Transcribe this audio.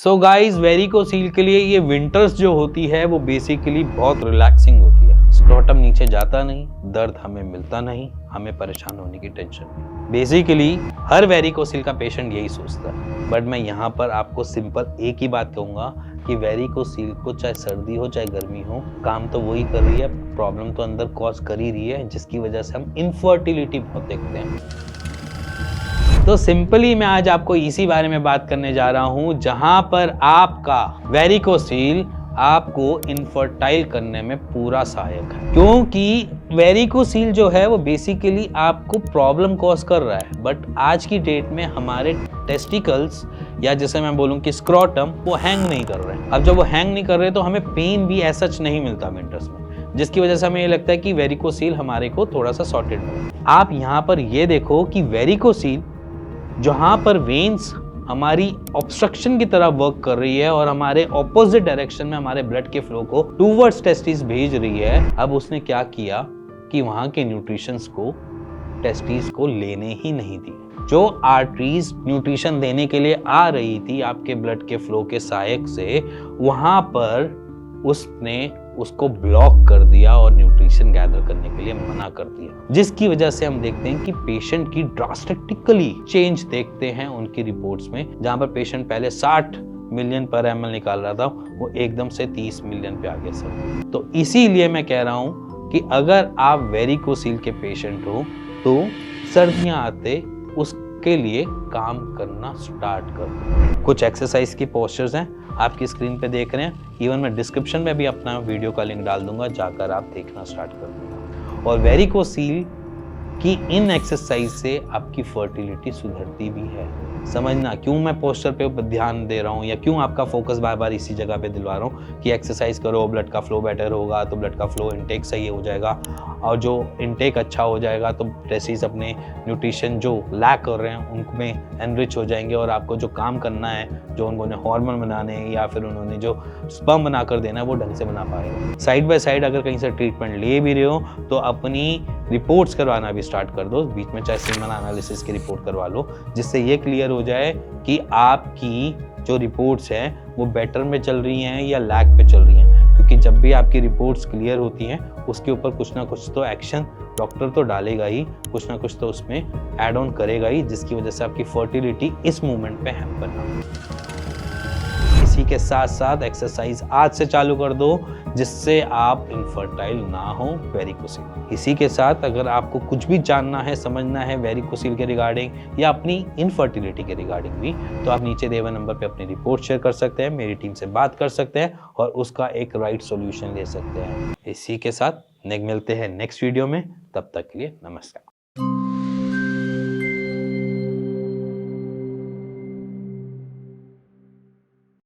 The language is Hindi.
सो गाइज वेरिकोसील के लिए ये विंटर्स जो होती है वो बेसिकली बहुत रिलैक्सिंग होती है। स्क्रोटम नीचे जाता नहीं, दर्द हमें मिलता नहीं, हमें परेशान होने की टेंशन नहीं। बेसिकली हर वेरिकोसील का पेशेंट यही सोचता है। बट मैं यहाँ पर आपको सिंपल एक ही बात कहूँगा कि वेरिकोसील को चाहे सर्दी हो चाहे गर्मी हो, काम तो वही कर रही है, प्रॉब्लम तो अंदर कॉज कर ही रही है, जिसकी वजह से हम इनफर्टिलिटी बहुत देखते हैं। तो सिंपली मैं आज आपको इसी बारे में बात करने जा रहा हूं, जहां पर आपका वेरिकोसील आपको इनफर्टाइल करने में पूरा सहायक है। क्योंकि वेरिकोसील जो है वो बेसिकली आपको प्रॉब्लम कॉज कर रहा है, बट आज की डेट में हमारे टेस्टिकल्स या जैसे मैं बोलूं कि स्क्रोटम वो हैंग नहीं कर रहे हैं। अब जब वो हैंग नहीं कर रहे तो हमें पेन भी ऐसा नहीं मिलता विंटर्स में, जिसकी वजह से हमें ये लगता है कि वेरिकोसील हमारे को थोड़ा सा सॉर्टेड है। आप यहाँ पर ये देखो कि वेरिकोसील जहां पर वेन्स हमारी ऑब्स्ट्रक्शन की तरह वर्क कर रही है और हमारे ऑपोजिट डायरेक्शन में हमारे ब्लड के फ्लो को टूवर्ड्स टेस्टिस भेज रही है, अब उसने क्या किया कि वहां के न्यूट्रिशंस को टेस्टिस को लेने ही नहीं दिए। जो आर्टरीज न्यूट्रिशन देने के लिए आ रही थी आपके ब्लड के फ्लो के सहायक से, वहां पर उसने उसको ब्लॉक कर दिया और न्यूट्रिशन गैदर करने के लिए मना कर दिया, जिसकी वजह से हम देखते हैं कि पेशेंट की ड्रास्टिकली चेंज देखते हैं उनकी रिपोर्ट्स में। जहां पर पेशेंट पहले 60 मिलियन पर ml निकाल रहा था, वो एकदम से 30 मिलियन पे आ गया सर। तो इसीलिए मैं कह रहा हूं कि अगर आप वेरिकोसील के पेशेंट हो तो सर्दियां आते उसके लिए काम करना स्टार्ट कर दो। कुछ एक्सरसाइज की पोस्चर्स हैं, आपकी स्क्रीन पे देख रहे हैं, इवन मैं डिस्क्रिप्शन में भी अपना वीडियो का लिंक डाल दूंगा, जाकर आप देखना स्टार्ट कर दूंगा। और वेरिकोसील की इन एक्सरसाइज से आपकी फर्टिलिटी सुधरती भी है। समझना क्यों मैं पोस्टर पे ध्यान दे रहा हूँ या क्यों आपका फोकस बार बार इसी जगह पे दिलवा रहा हूँ कि एक्सरसाइज करो, ब्लड का फ्लो बेटर होगा तो ब्लड का फ्लो इनटेक सही हो जाएगा, और जो इनटेक अच्छा हो जाएगा तो टेस्टिस अपने न्यूट्रिशन जो लैक कर रहे हैं उनमें एनरिच हो जाएंगे, और आपको जो काम करना है, जो उन्होंने हार्मोन बनाने या फिर उन्होंने जो स्पर्म बनाकर देना है वो ढंग से बना पाएगा। साइड बाय साइड अगर कहीं से ट्रीटमेंट ले भी रहे हो तो अपनी रिपोर्ट्स करवाना भी स्टार्ट कर दो, बीच में चाहे सीमन एनालिसिस की रिपोर्ट करवा लो, जिससे ये क्लियर हो जाए कि आपकी जो रिपोर्ट्स हैं वो बेटर में चल रही हैं या लैग पे चल रही हैं। क्योंकि जब भी आपकी रिपोर्ट्स क्लियर होती हैं उसके ऊपर कुछ ना कुछ तो एक्शन डॉक्टर तो डालेगा ही, कुछ ना कुछ तो उसमें ऐड ऑन करेगा ही, जिसकी वजह से आपकी फर्टिलिटी इस मूवमेंट पे हैम्पर ना हो। इसी के साथ साथ एक्सरसाइज आज से चालू कर दो जिससे आप इनफर्टाइल ना हो वेरिकोसील। इसी के साथ अगर आपको कुछ भी जानना है, समझना है वेरिकोसील के रिगार्डिंग या अपनी इनफर्टिलिटी के रिगार्डिंग भी, तो आप नीचे दिए हुए नंबर पे अपनी रिपोर्ट शेयर कर सकते हैं, मेरी टीम से बात कर सकते हैं और उसका एक राइट सॉल्यूशन ले सकते हैं। इसी के साथ मिलते हैं नेक्स्ट वीडियो में, तब तक के लिए नमस्कार।